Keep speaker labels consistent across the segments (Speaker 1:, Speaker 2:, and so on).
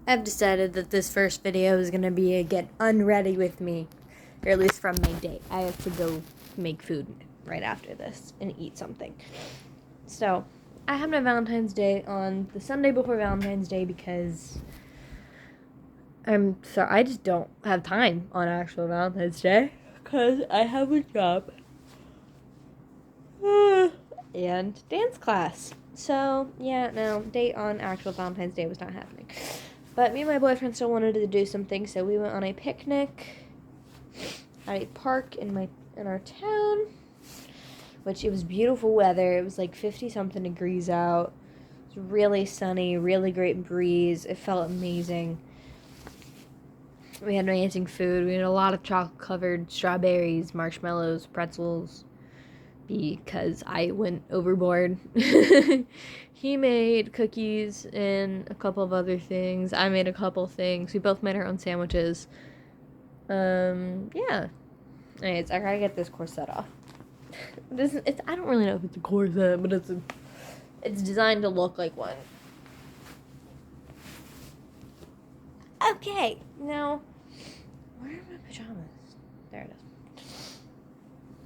Speaker 1: I've decided that this first video is going to be a get unready with me, or at least from my date. I have to go make food right after this and eat something. So, I had my Valentine's Day on the Sunday before Valentine's Day because I just don't have time on actual Valentine's Day because I have a job and dance class. So, yeah, no, date on actual Valentine's Day was not happening. But me and my boyfriend still wanted to do something, so we went on a picnic at a park in our town, which it was beautiful weather. It was like 50-something degrees out. It was really sunny, really great breeze. It felt amazing. We had amazing food. We had a lot of chocolate-covered strawberries, marshmallows, pretzels, because I went overboard. He made cookies and a couple of other things. I made a couple things. We both made our own sandwiches. Yeah. Anyways, I gotta get this corset off. I don't really know if it's a corset, but it's designed to look like one. Okay, now, where are my pajamas? There it is.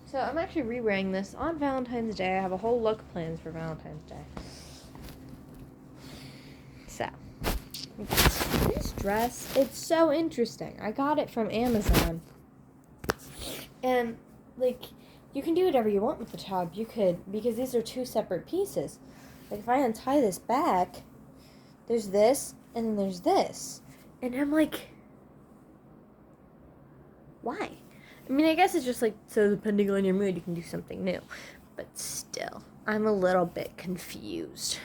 Speaker 1: So, I'm actually re-wearing this on Valentine's Day. I have a whole look planned for Valentine's Day. So, this dress, it's so interesting. I got it from Amazon. And, like, you can do whatever you want with the top. You could, because these are two separate pieces. Like, if I untie this back, there's this, and then there's this. And I'm like, why? I mean, I guess it's just like, so depending on your mood, you can do something new. But still, I'm a little bit confused.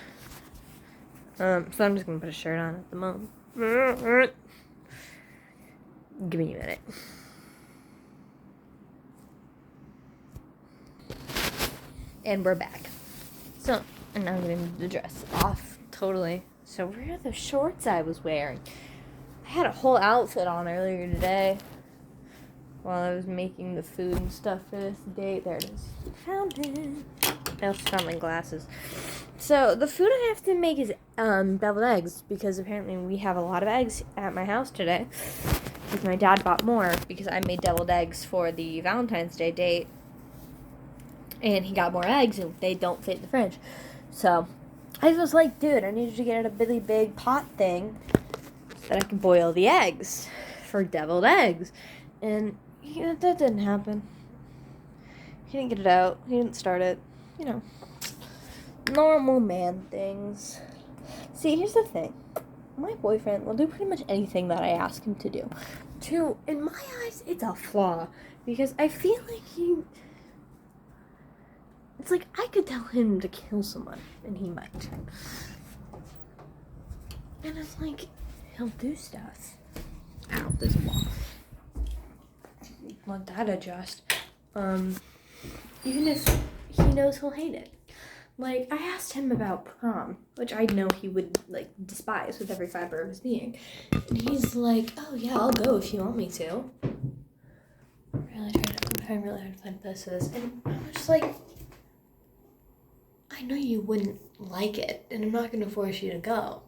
Speaker 1: So I'm just going to put a shirt on at the moment. Give me a minute. And we're back. So, and now I'm going to move the dress off totally. So where are the shorts I was wearing? I had a whole outfit on earlier today while I was making the food and stuff for this date. There it is. Found it. I also found my glasses. So the food I have to make is deviled eggs, because apparently we have a lot of eggs at my house today. Because my dad bought more because I made deviled eggs for the Valentine's Day date. And he got more eggs and they don't fit in the fridge. So I was like, dude, I need you to get a really big pot thing so that I can boil the eggs for deviled eggs. And that didn't happen. He didn't get it out. He didn't start it. You know, normal man things. See, here's the thing. My boyfriend will do pretty much anything that I ask him to do. In my eyes, it's a flaw. Because I feel like it's like I could tell him to kill someone, and he might. And it's like, he'll do stuff. Ow, there's a wall. Want that adjust. Even if he knows he'll hate it. Like, I asked him about prom, which I know he would, like, despise with every fiber of his being. And he's like, oh yeah, I'll go if you want me to. I'm trying really hard to find place for this. And I was just like, I know you wouldn't like it, and I'm not going to force you to go.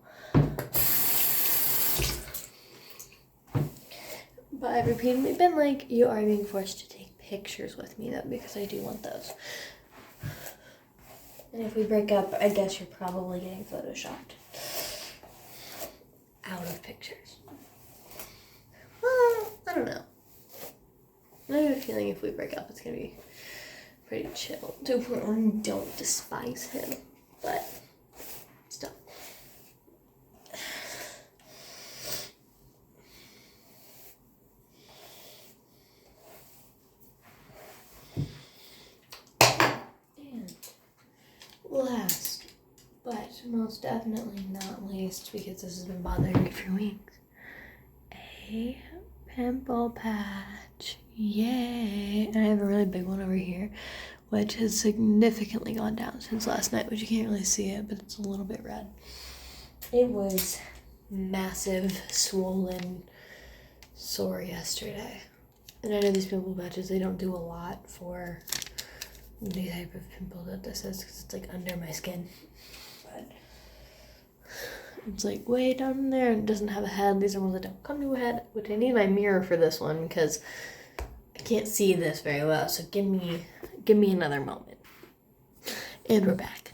Speaker 1: But I've repeatedly been like, you are being forced to take pictures with me, though, because I do want those. And if we break up, I guess you're probably getting photoshopped out of pictures. Well, I don't know. I have a feeling if we break up, it's going to be pretty chill. To a point where I don't despise him, but still. And last, but most definitely not least, because this has been bothering me for weeks, a pimple patch. Yay! And I have a really big one over here, which has significantly gone down since last night, which you can't really see it, but it's a little bit red. It was massive, swollen, sore yesterday. And I know these pimple patches, they don't do a lot for the type of pimple that this is, because it's like under my skin. But It's like way down there and it doesn't have a head. These are ones that don't come to a head, which I need my mirror for this one because I can't see this very well. So give me another moment. And we're back.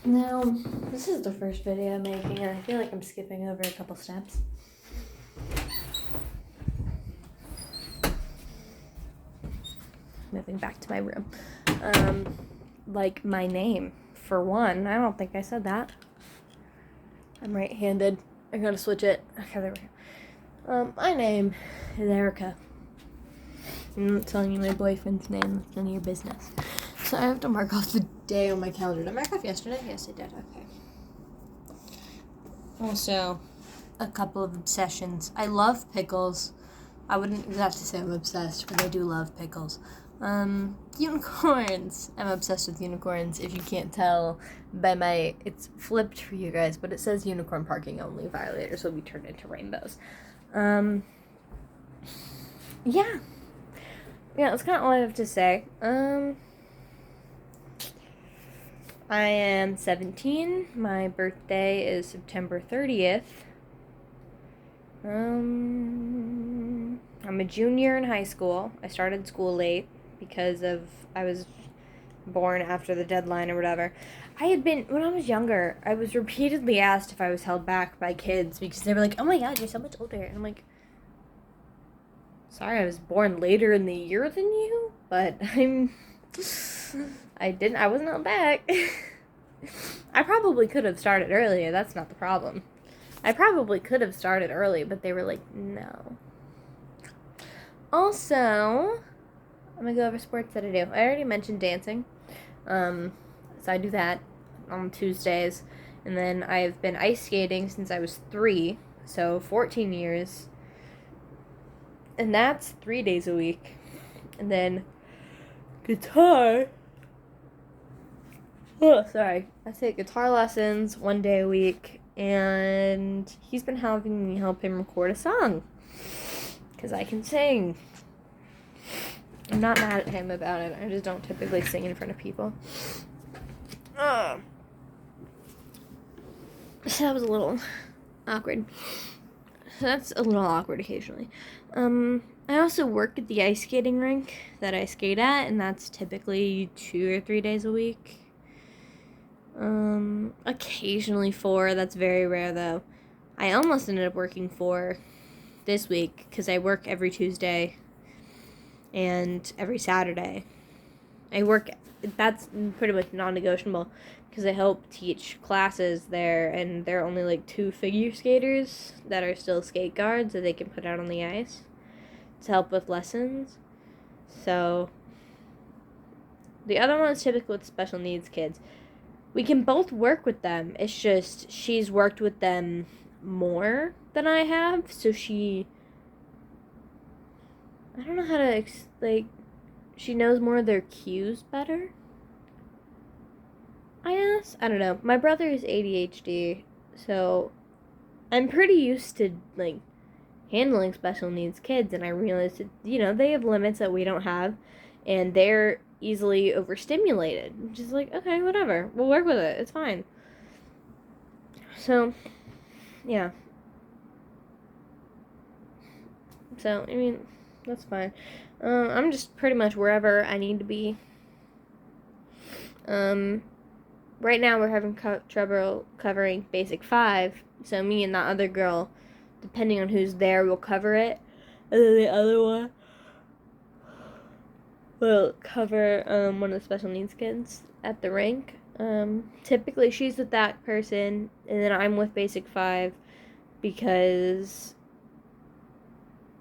Speaker 1: Now, this is the first video I'm making and I feel like I'm skipping over a couple steps. Moving back to my room. Like my name, for one. I don't think I said that. I'm right-handed. I gotta switch it. Okay, there we go. My name is Erica. I'm not telling you my boyfriend's name. It's none of your business. So I have to mark off the day on my calendar. Did I mark off yesterday? Yes, I did. Okay. Also, a couple of obsessions. I love pickles. I wouldn't exactly say I'm obsessed, but I do love pickles. Unicorns. I'm obsessed with unicorns, if you can't tell by my, it's flipped for you guys, but it says unicorn parking only, violators will be turned into rainbows. Yeah, that's kind of all I have to say. I am 17, my birthday is September 30th. I'm a junior in high school. I started school late because I was born after the deadline or whatever. When I was younger, I was repeatedly asked if I was held back by kids because they were like, oh my god, you're so much older. And I'm like, sorry, I was born later in the year than you, but I wasn't held back. I probably could have started earlier, that's not the problem. I probably could have started early, but they were like, no. Also, I'm gonna go over sports that I do. I already mentioned dancing. So I do that on Tuesdays. And then I've been ice skating since I was 3, so 14 years. And that's 3 days a week. And then guitar. Oh, sorry. I take guitar lessons 1 day a week. And he's been having me help him record a song. Because I can sing. I'm not mad at him about it. I just don't typically sing in front of people. So that was a little awkward. So that's a little awkward occasionally. I also work at the ice skating rink that I skate at, and that's typically 2 or 3 days a week. Occasionally 4. That's very rare, though. I almost ended up working 4 this week because I work every Tuesday and every Saturday. That's pretty much non-negotiable because I help teach classes there, and there are only like 2 figure skaters that are still skate guards that they can put out on the ice to help with lessons. So the other one is typically with special needs kids. We can both work with them. It's just she's worked with them more than I have, so I don't know how to, she knows more of their cues better, I guess. I don't know. My brother is ADHD, so I'm pretty used to, handling special needs kids, and I realized that, they have limits that we don't have, and they're easily overstimulated. Just okay, whatever. We'll work with it. It's fine. So, yeah. So, that's fine. I'm just pretty much wherever I need to be. Right now we're having trouble covering Basic 5, so me and that other girl, depending on who's there, will cover it. And then the other one will cover one of the special needs kids at the rink. Typically she's with that person, and then I'm with Basic 5 because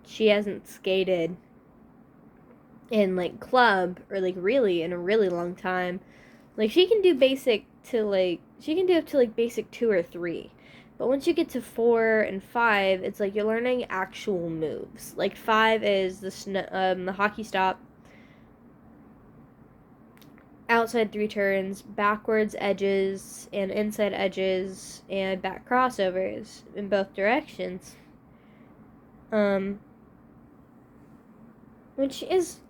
Speaker 1: she hasn't skated in club or really in a really long time. She can do basic to she can do up to basic 2 or 3, but once you get to 4 and 5, it's you're learning actual moves. 5 is the hockey stop, outside 3 turns, backwards edges and inside edges, and back crossovers in both directions. Which is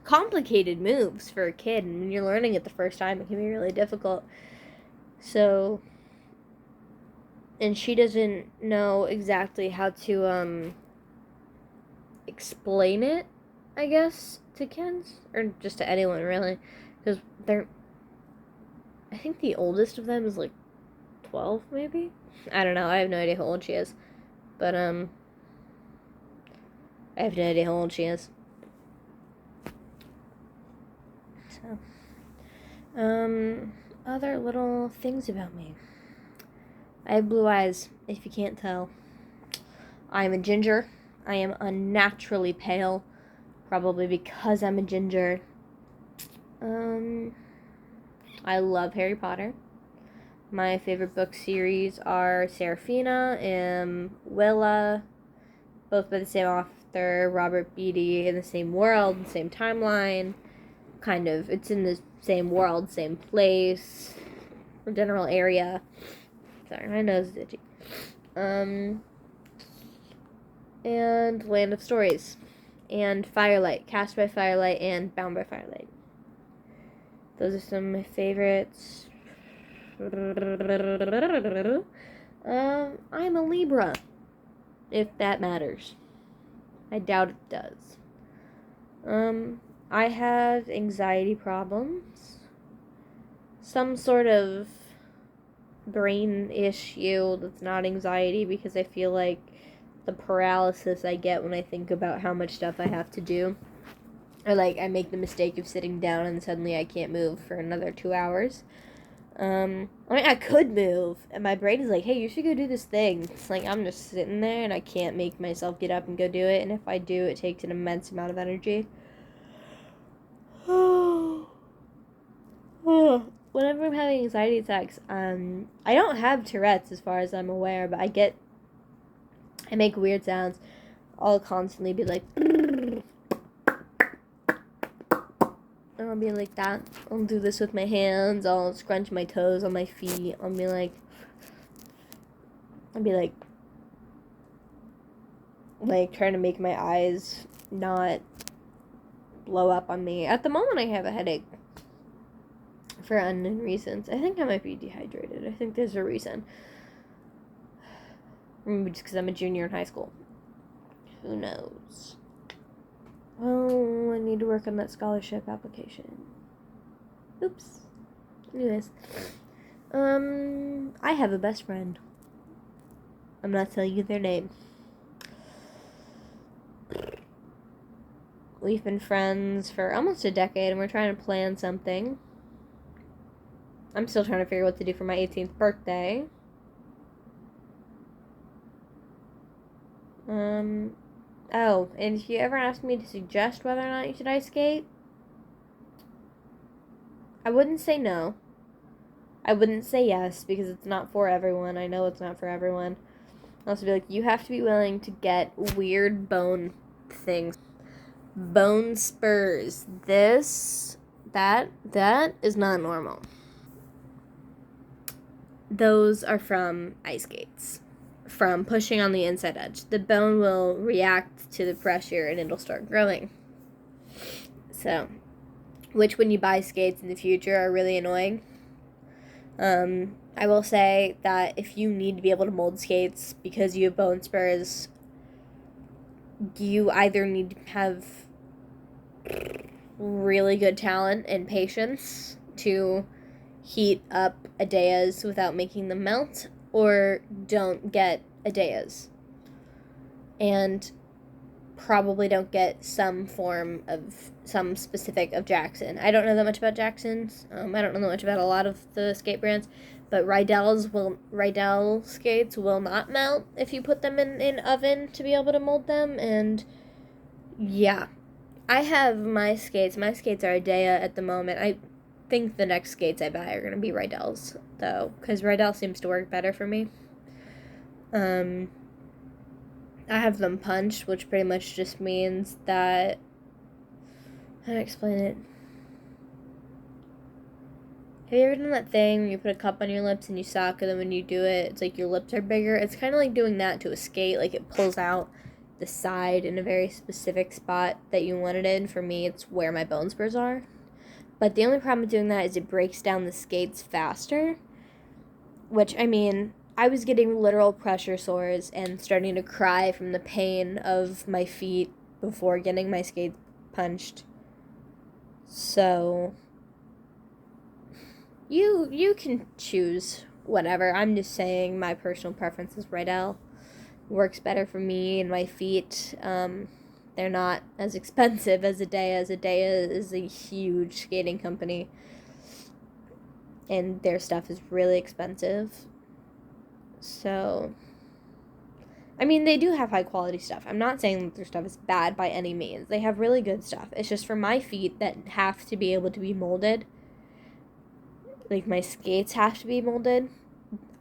Speaker 1: complicated moves for a kid, and when you're learning it the first time, it can be really difficult. So and she doesn't know exactly how to explain it, I guess, to kids or just to anyone really, because they're. I think the oldest of them is like 12, maybe. I don't know. I have no idea how old she is, but I have no idea how old she is. So, other little things about me. I have blue eyes, if you can't tell. I am a ginger. I am unnaturally pale, probably because I'm a ginger. I love Harry Potter. My favorite book series are Serafina and Willa, both by the same author, Robert Beatty, in the same world, same timeline. Kind of, it's in the same world, same place, general area. Sorry, my nose is itchy. And Land of Stories, and Firelight, Cast by Firelight, and Bound by Firelight. Those are some of my favorites. I'm a Libra, if that matters. I doubt it does. I have anxiety problems. Some sort of brain issue that's not anxiety, because I feel like the paralysis I get when I think about how much stuff I have to do. Or like I make the mistake of sitting down and suddenly I can't move for another 2 hours. I mean, I could move, and my brain is like, hey, you should go do this thing. It's like, I'm just sitting there, and I can't make myself get up and go do it, and if I do, it takes an immense amount of energy. Whenever I'm having anxiety attacks, I don't have Tourette's as far as I'm aware, but I make weird sounds. I'll constantly be like, and I'll be like that. I'll do this with my hands. I'll scrunch my toes on my feet. I'll be like trying to make my eyes not blow up on me. At the moment, I have a headache for unknown reasons. I think I might be dehydrated. I think there's a reason. Maybe just because I'm a junior in high school. Who knows? Oh, I need to work on that scholarship application. Oops. Anyways. I have a best friend. I'm not telling you their name. We've been friends for almost a decade, and we're trying to plan something. I'm still trying to figure out what to do for my 18th birthday. Oh, and if you ever ask me to suggest whether or not you should ice skate, I wouldn't say no. I wouldn't say yes, because it's not for everyone. I know it's not for everyone. I'll also be like, you have to be willing to get weird bone things. Bone spurs. That is not normal. Those are from ice skates. From pushing on the inside edge. The bone will react to the pressure and it'll start growing. So, which when you buy skates in the future are really annoying. I will say that if you need to be able to mold skates because you have bone spurs, you either need to have really good talent and patience to heat up Adeas without making them melt, or don't get Adeas. And probably don't get some specific of Jackson. I don't know that much about Jackson's. I don't know that much about a lot of the skate brands, but Rydell skates will not melt if you put them in oven to be able to mold them, and yeah. I have my skates. My skates are Adea at the moment. I think the next skates I buy are going to be Rydell's, though, because Rydell seems to work better for me. I have them punched, which pretty much just means that... How do I explain it? Have you ever done that thing where you put a cup on your lips and you suck, and then when you do it, it's like your lips are bigger? It's kind of like doing that to a skate. Like, it pulls out the side in a very specific spot that you want it in. For me, it's where my bone spurs are. But the only problem with doing that is it breaks down the skates faster. Which, I mean, I was getting literal pressure sores and starting to cry from the pain of my feet before getting my skates punched. So you can choose whatever. I'm just saying my personal preference is Rydell. Works better for me and my feet. They're not as expensive as Adea. Adea is a huge skating company, and their stuff is really expensive. So, I mean, they do have high quality stuff. I'm not saying that their stuff is bad by any means. They have really good stuff. It's just for my feet that have to be able to be molded. Like, my skates have to be molded.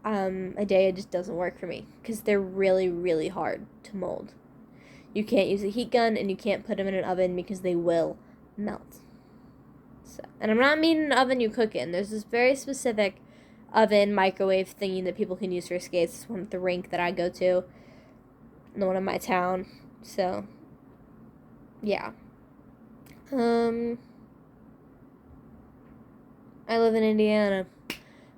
Speaker 1: Adea just doesn't work for me because they're really, really hard to mold. You can't use a heat gun and you can't put them in an oven because they will melt. So, and I'm not meaning an oven you cook in. There's this very specific oven microwave thingy that people can use for skates. It's one at the rink that I go to, the one in my town. So, yeah. I live in Indiana,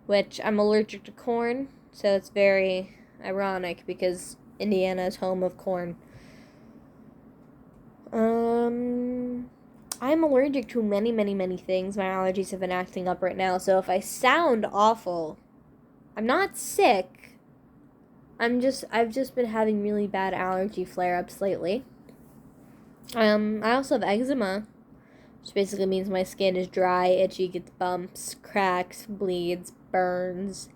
Speaker 1: which I'm allergic to corn, so it's very ironic because Indiana is home of corn. I'm allergic to many, many, many things. My allergies have been acting up right now, so if I sound awful, I'm not sick. I've just been having really bad allergy flare-ups lately. I also have eczema, which basically means my skin is dry, itchy, gets bumps, cracks, bleeds, burns,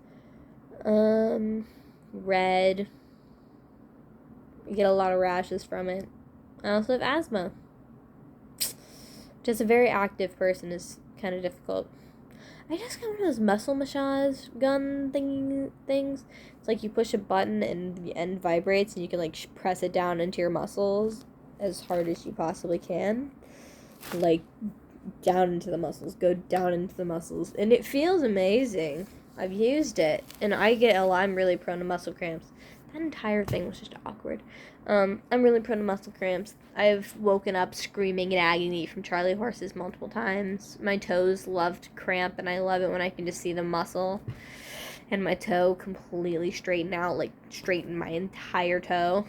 Speaker 1: red. You get a lot of rashes from it. I also have asthma. Just a very active person is kind of difficult. I just got one of those muscle massage gun things. It's like you push a button and the end vibrates and you can like press it down into your muscles as hard as you possibly can. Like down into the muscles, go down into the muscles. And it feels amazing. I've used it and I'm really prone to muscle cramps. That entire thing was just awkward. I'm really prone to muscle cramps. I've woken up screaming in agony from Charlie horses multiple times. My toes love to cramp, and I love it when I can just see the muscle and my toe completely straighten out, like straighten my entire toe.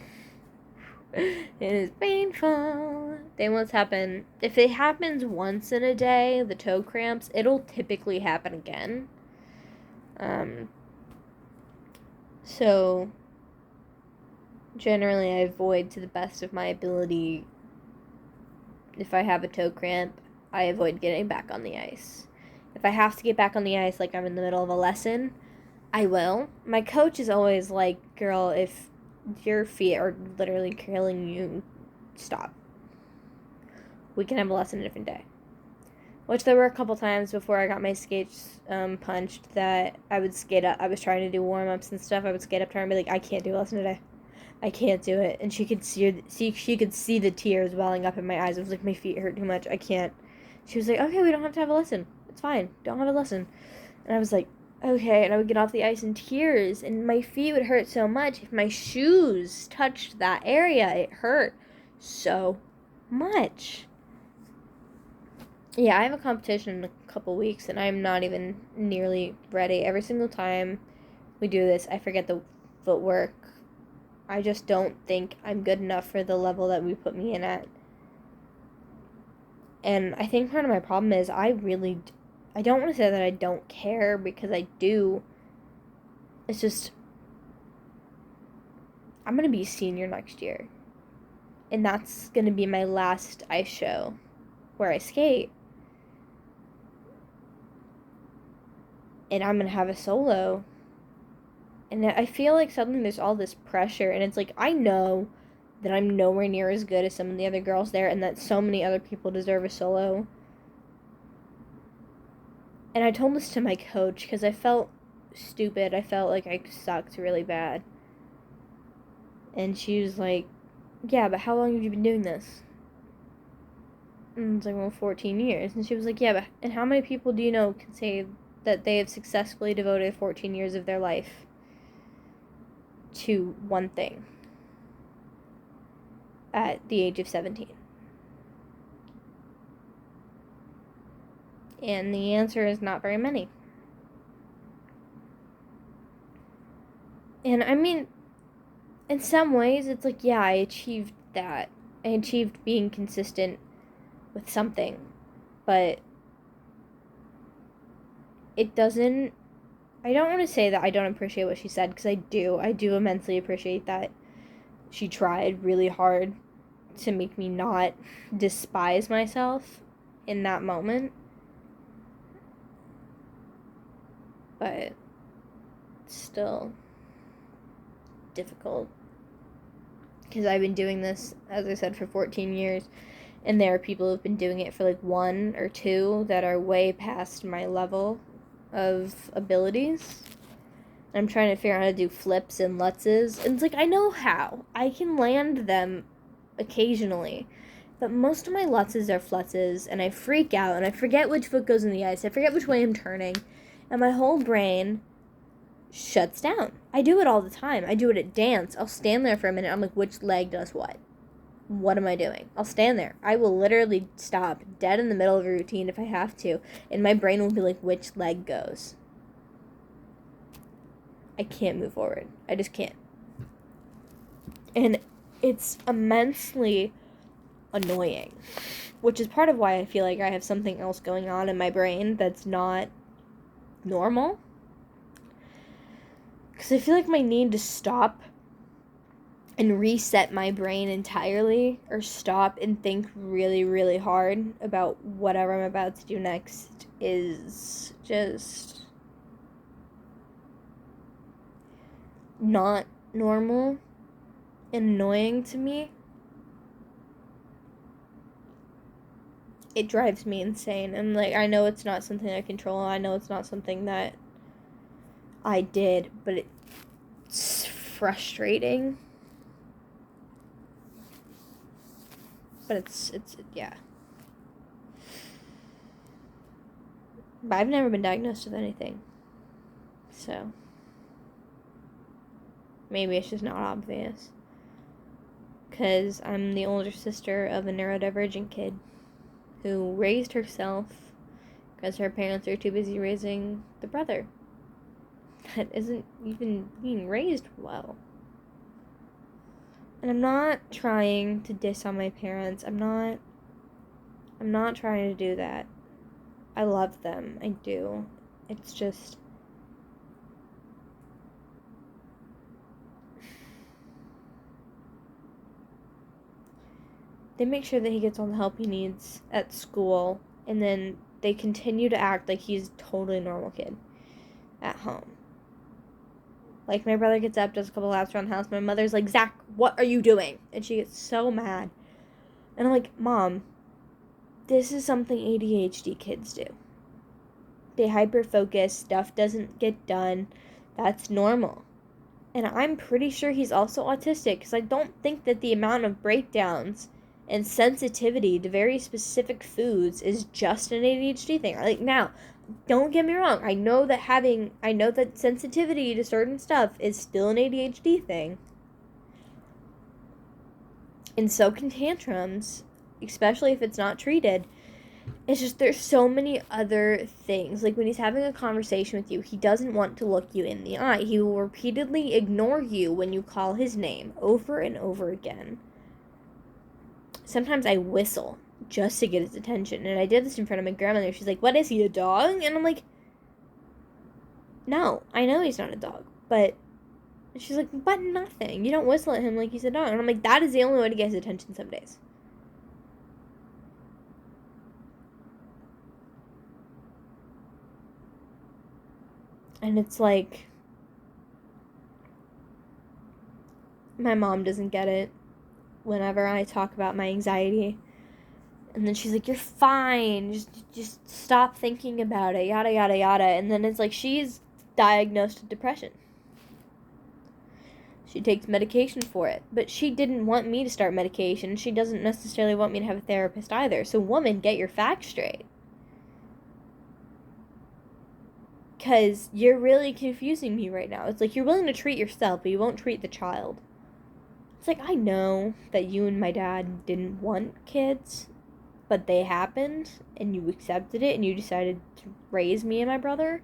Speaker 1: It is painful. They once happen. If it happens once in a day, the toe cramps, it'll typically happen again. So generally I avoid to the best of my ability. If I have a toe cramp, I avoid getting back on the ice. If I have to get back on the ice, like I'm in the middle of a lesson, I will. My coach is always like, girl, if your feet are literally killing you, stop. We can have a lesson a different day. Which there were a couple times before I got my skates punched that I would skate up. I was trying to do warm-ups and stuff. I would skate up to her and be like, I can't do a lesson today. I can't do it. And she could see the tears welling up in my eyes. It was like, my feet hurt too much. I can't. She was like, okay, we don't have to have a lesson. It's fine. Don't have a lesson. And I was like, okay. And I would get off the ice in tears. And my feet would hurt so much. If my shoes touched that area, it hurt so much. Yeah, I have a competition in a couple weeks. And I'm not even nearly ready. Every single time we do this, I forget the footwork. I just don't think I'm good enough for the level that we put me in at. And I think part of my problem is I don't want to say that I don't care, because I do. It's just, I'm going to be a senior next year. And that's going to be my last ice show where I skate. And I'm going to have a solo. And I feel like suddenly there's all this pressure, and it's like, I know that I'm nowhere near as good as some of the other girls there, and that so many other people deserve a solo. And I told this to my coach, because I felt stupid. I felt like I sucked really bad. And she was like, yeah, but how long have you been doing this? And it's like, well, 14 years. And she was like, yeah, but and how many people do you know can say that they have successfully devoted 14 years of their life to one thing at the age of 17? And the answer is not very many. And I mean, in some ways, it's like, yeah, I achieved that. I achieved being consistent with something. But it doesn't. I don't want to say that I don't appreciate what she said, because I do. I do immensely appreciate that she tried really hard to make me not despise myself in that moment. But still difficult. Because I've been doing this, as I said, for 14 years. And there are people who've been doing it for like 1 or 2 that are way past my level of abilities. I'm trying to figure out how to do flips and lutzes. And it's like, I know how. I can land them occasionally. But most of my lutzes are flutzes, and I freak out, and I forget which foot goes in the ice. I forget which way I'm turning. And my whole brain shuts down. I do it all the time. I do it at dance. I'll stand there for a minute. I'm like, which leg does what? What am I doing? I'll stand there. I will literally stop dead in the middle of a routine if I have to, and my brain will be like, which leg goes? I can't move forward. I just can't. And it's immensely annoying, which is part of why I feel like I have something else going on in my brain that's not normal. Because I feel like my need to stop and reset my brain entirely, or stop and think really, really hard about whatever I'm about to do next, is just not normal and annoying to me. It drives me insane. And like, I know it's not something I control. I know it's not something that I did, but it's frustrating. But it's yeah. But I've never been diagnosed with anything. So maybe it's just not obvious. Because I'm the older sister of a neurodivergent kid who raised herself because her parents are too busy raising the brother that isn't even being raised well. And I'm not trying to diss on my parents. I'm not trying to do that. I love them. I do. It's just, they make sure that he gets all the help he needs at school, and then they continue to act like he's a totally normal kid at home. Like, my brother gets up, does a couple laps around the house. My mother's like, Zach, what are you doing? And she gets so mad. And I'm like, Mom, this is something ADHD kids do. They hyper-focus, stuff doesn't get done. That's normal. And I'm pretty sure he's also autistic, because I don't think that the amount of breakdowns and sensitivity to very specific foods is just an ADHD thing. Like, now, don't get me wrong. I know that sensitivity to certain stuff is still an ADHD thing. And so can tantrums, especially if it's not treated. It's just, there's so many other things. Like, when he's having a conversation with you, he doesn't want to look you in the eye. He will repeatedly ignore you when you call his name over and over again. Sometimes I whistle just to get his attention. And I did this in front of my grandmother. She's like, what is he, a dog? And I'm like, no, I know he's not a dog. But she's like, but nothing. You don't whistle at him like he's a dog. And I'm like, that is the only way to get his attention some days. And it's like, my mom doesn't get it whenever I talk about my anxiety. And then she's like, you're fine. Just stop thinking about it. Yada, yada, yada. And then it's like, she's diagnosed with depression. She takes medication for it. But she didn't want me to start medication. She doesn't necessarily want me to have a therapist either. So, woman, get your facts straight. Because you're really confusing me right now. It's like, you're willing to treat yourself, but you won't treat the child. It's like, I know that you and my dad didn't want kids, but they happened, and you accepted it, and you decided to raise me and my brother.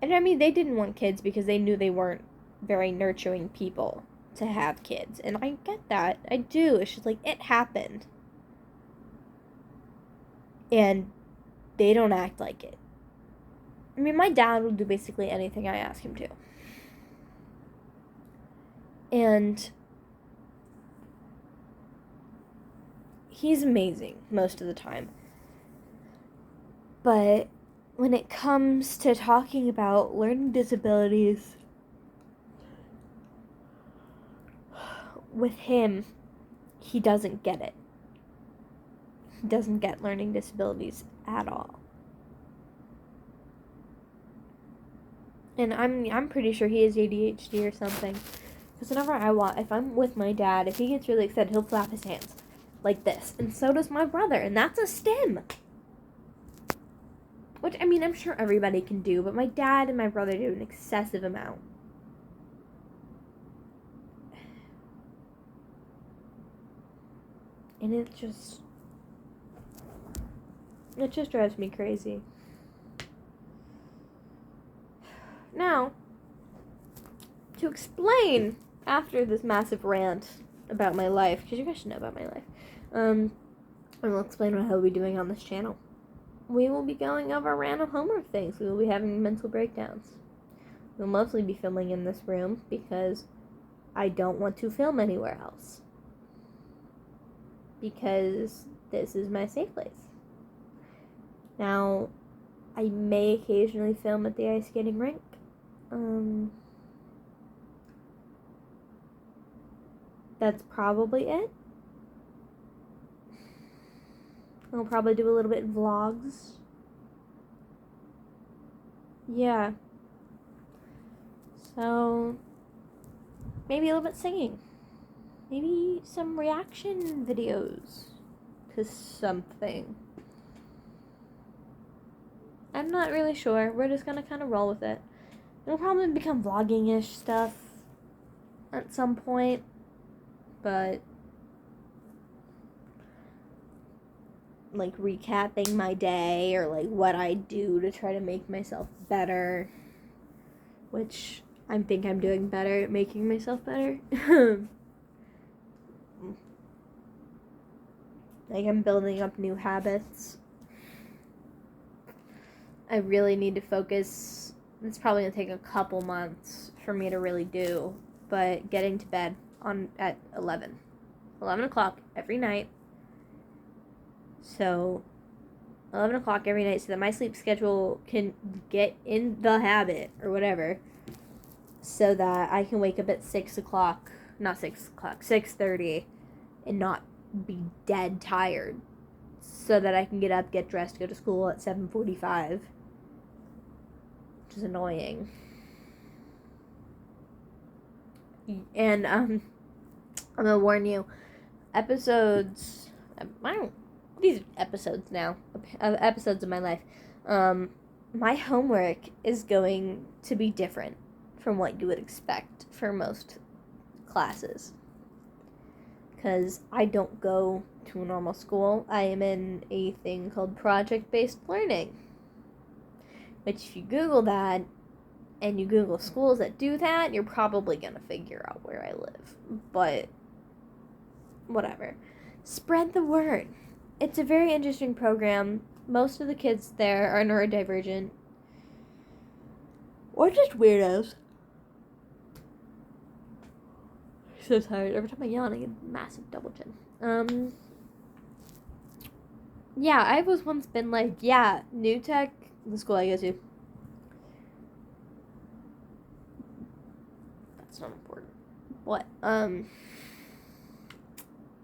Speaker 1: And I mean, they didn't want kids because they knew they weren't very nurturing people to have kids. And I get that. I do. It's just like, it happened. And they don't act like it. I mean, my dad will do basically anything I ask him to. And he's amazing most of the time. But when it comes to talking about learning disabilities with him, he doesn't get it. He doesn't get learning disabilities at all. And I'm pretty sure he has ADHD or something. Because whenever if I'm with my dad, if he gets really excited, he'll flap his hands like this. And so does my brother. And that's a stim. Which, I mean, I'm sure everybody can do. But my dad and my brother do an excessive amount. And it just drives me crazy. Now, to explain after this massive rant about my life, because you guys should know about my life, I will explain what I will be doing on this channel. We will be going over random homework things. We will be having mental breakdowns. We'll mostly be filming in this room because I don't want to film anywhere else. Because this is my safe place. Now, I may occasionally film at the ice skating rink. That's probably it. I'll probably do a little bit of vlogs. Yeah. So, maybe a little bit singing. Maybe some reaction videos to something. I'm not really sure. We're just gonna kind of roll with it. It'll probably become vlogging-ish stuff at some point, but like recapping my day or like what I do to try to make myself better, which I think I'm doing better at making myself better. Like, I'm building up new habits. I really need to focus. It's probably going to take a couple months for me to really do, but getting to bed at 11 o'clock every night. So 11 o'clock every night so that my sleep schedule can get in the habit or whatever, so that I can wake up at 6:30 and not be dead tired, so that I can get up, get dressed, go to school at 7:45, which is annoying. And I'm gonna warn you, these are episodes now, episodes of my life. My homework is going to be different from what you would expect for most classes. Because I don't go to a normal school. I am in a thing called project-based learning. Which, if you Google that, and you Google schools that do that, you're probably going to figure out where I live. But, whatever. Spread the word. It's a very interesting program. Most of the kids there are neurodivergent. Or just weirdos. So tired. Every time I yawn, I get a massive double chin. Yeah, I was once been like, yeah, New Tech, the school I go to. That's not important. What?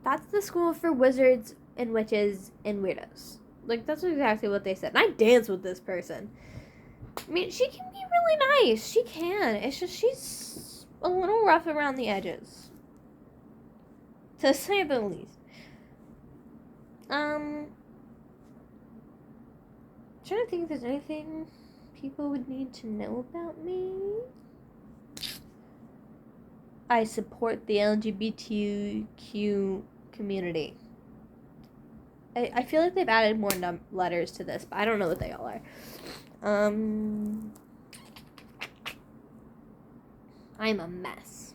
Speaker 1: That's the school for wizards and witches and weirdos. Like, that's exactly what they said. And I dance with this person. I mean, she can be really nice. She can. It's just she's a little rough around the edges. To say the least. Trying to think if there's anything people would need to know about me. I support the LGBTQ community. I feel like they've added more letters to this, but I don't know what they all are. I'm a mess.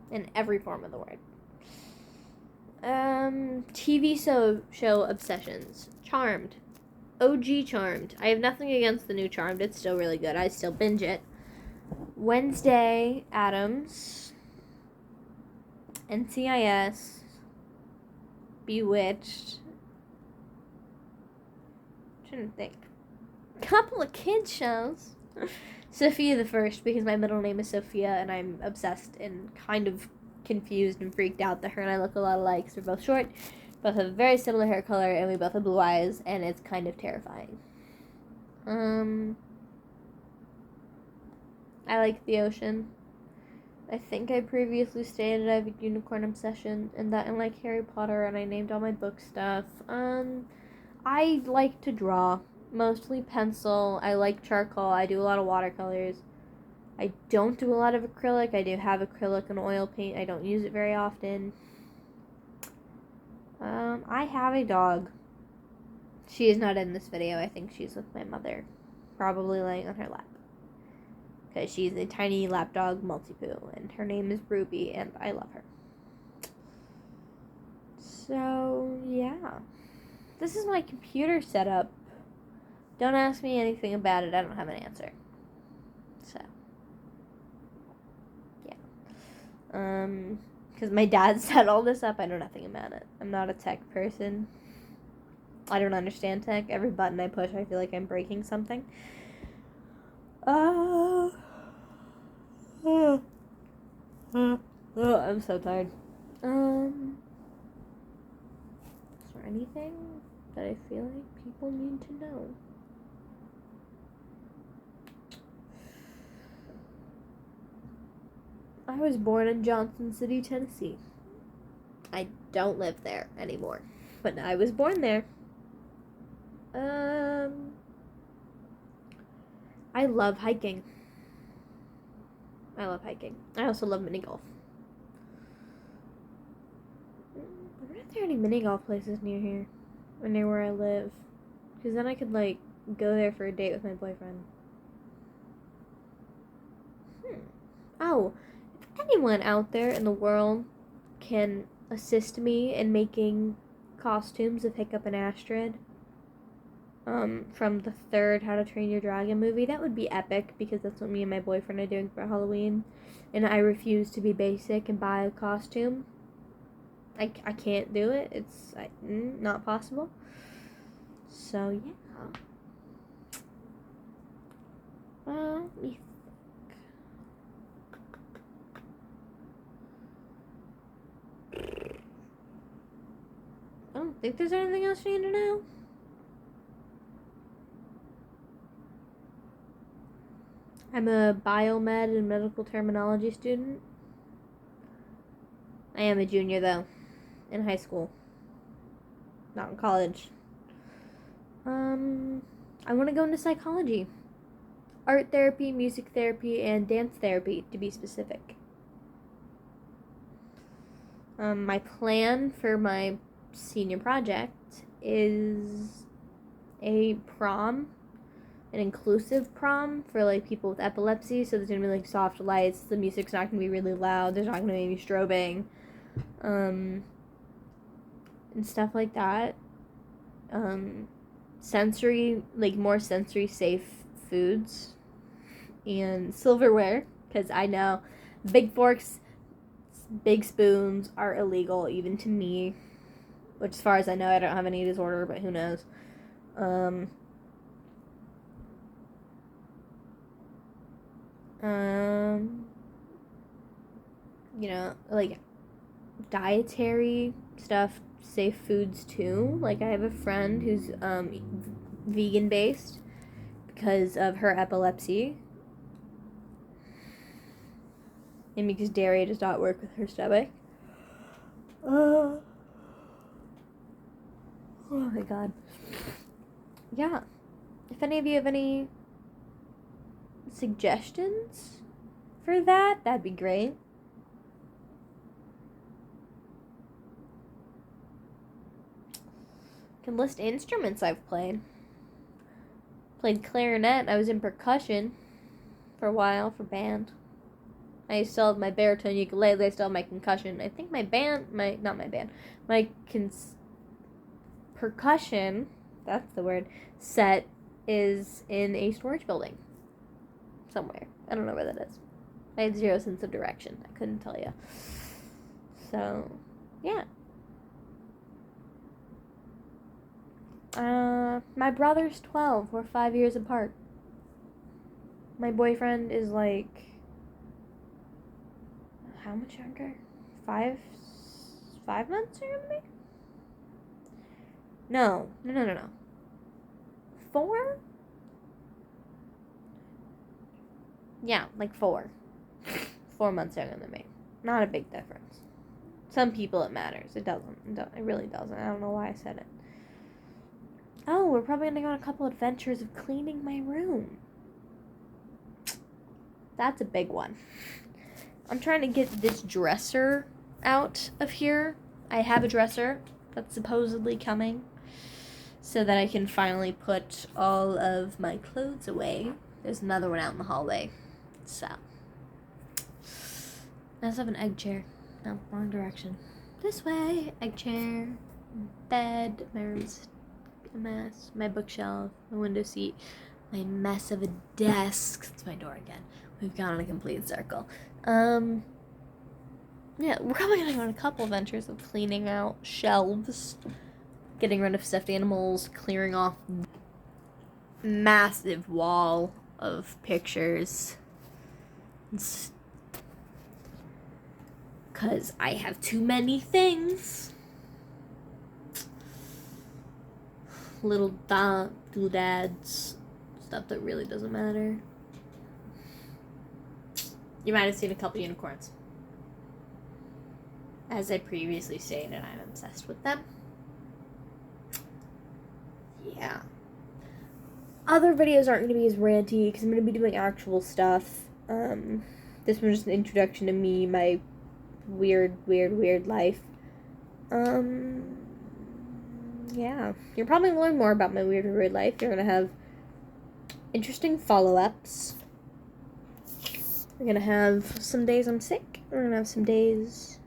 Speaker 1: In every form of the word. TV show obsessions. Charmed. OG Charmed. I have nothing against the new Charmed. It's still really good. I still binge it. Wednesday Addams. NCIS. Bewitched. Shouldn't think. Couple of kids shows. Sophia the First, because my middle name is Sophia and I'm obsessed and kind of confused and freaked out that her and I look a lot alike. So we're both short, both have very similar hair color, and we both have blue eyes, and it's kind of terrifying. I like the ocean. I think I previously stated I have a unicorn obsession, and that I like Harry Potter, and I named all my book stuff. I like to draw, mostly pencil. I like charcoal. I do a lot of watercolors. I don't do a lot of acrylic. I do have acrylic and oil paint. I don't use it very often. I have a dog. She is not in this video. I think she's with my mother, probably laying on her lap. Because she's a tiny lapdog Maltipoo, and her name is Ruby, and I love her. So, yeah. This is my computer setup. Don't ask me anything about it. I don't have an answer. So, yeah. Because my dad set all this up. I know nothing about it. I'm not a tech person. I don't understand tech. Every button I push, I feel like I'm breaking something. I'm so tired. Is there anything that I feel like people need to know? I was born in Johnson City, Tennessee. I don't live there anymore, but I was born there. I love hiking. I also love mini golf. I wonder if there are any mini golf places near here, or near where I live, because then I could go there for a date with my boyfriend. Oh, if anyone out there in the world can assist me in making costumes of Hiccup and Astrid, from the third How to Train Your Dragon movie, that would be epic, because that's what me and my boyfriend are doing for Halloween, and I refuse to be basic and buy a costume. I can't do it. It's not possible. So, yeah. Let me think. I don't think there's anything else you need to know. I'm a biomed and medical terminology student. I am a junior, though, in high school. Not in college. I want to go into psychology. Art therapy, music therapy, and dance therapy, to be specific. My plan for my senior project is a prom, an inclusive prom for people with epilepsy. So there's gonna be soft lights. The music's not gonna be really loud. There's not gonna be any strobing, and stuff like that. Sensory, more sensory safe foods and silverware, because I know big forks, big spoons are illegal even to me, which as far as I know, I don't have any disorder, but who knows. Dietary stuff, safe foods too. I have a friend who's vegan based because of her epilepsy, and because dairy does not work with her stomach. Oh my god. Yeah. If any of you have any suggestions for that, that'd be great. Can list instruments I've played. Played clarinet. I was in percussion for a while for band. I still have my baritone ukulele. I still have my concussion. I think my percussion, that's the word, set is in a storage building somewhere. I don't know where that is. I had zero sense of direction. I couldn't tell you. So, yeah. My brother's 12. We're 5 years apart. My boyfriend is like, how much younger? 5 months younger than me? No. 4? Yeah, like 4. 4 months younger than me. Not a big difference. Some people it matters. It doesn't. It really doesn't. I don't know why I said it. Oh, we're probably going to go on a couple adventures of cleaning my room. That's a big one. I'm trying to get this dresser out of here. I have a dresser that's supposedly coming so that I can finally put all of my clothes away. There's another one out in the hallway. So, I also have an egg chair. No, wrong direction. This way. Egg chair. Bed. My room's a mess. My bookshelf. My window seat. My mess of a desk. It's my door again. We've gone in a complete circle. Yeah, we're probably gonna go on a couple adventures of cleaning out shelves, getting rid of stuffed animals, clearing off massive wall of pictures. Because I have too many things. Little doodads, stuff that really doesn't matter. You might have seen a couple unicorns. As I previously stated, I'm obsessed with them. Yeah. Other videos aren't going to be as ranty because I'm going to be doing actual stuff. This was just an introduction to me, my weird life. Yeah. You're probably going to learn more about my weird life. You're going to have interesting follow-ups. We're going to have some days I'm sick. We're going to have some days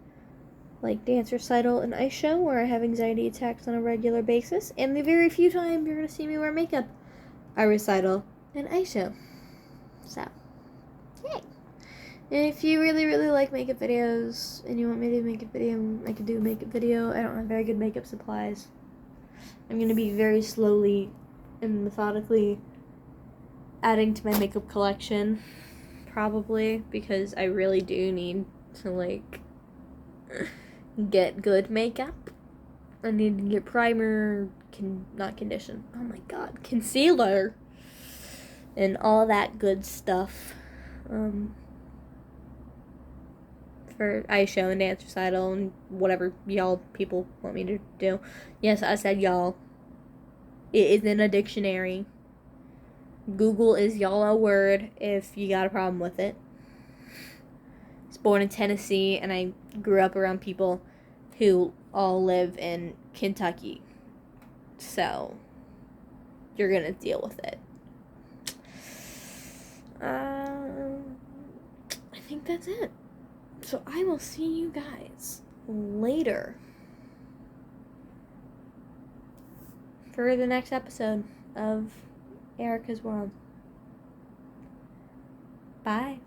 Speaker 1: like dance recital and ice show where I have anxiety attacks on a regular basis. And the very few times you're going to see me wear makeup, a recital and ice show. So, yay. And if you really like makeup videos and you want me to make a video, I can do a makeup video. I don't have very good makeup supplies. I'm going to be very slowly and methodically adding to my makeup collection. Probably, because I really do need to, like, get good makeup. I need to get primer, not condition. Oh my god, concealer, and all that good stuff. For ice show and dance recital and whatever y'all people want me to do. Yes, I said y'all. It is in a dictionary. Google is y'all a word if you got a problem with it. I was born in Tennessee and I grew up around people who all live in Kentucky. So, you're gonna deal with it. I think that's it. So I will see you guys later for the next episode of Erica's World. Bye.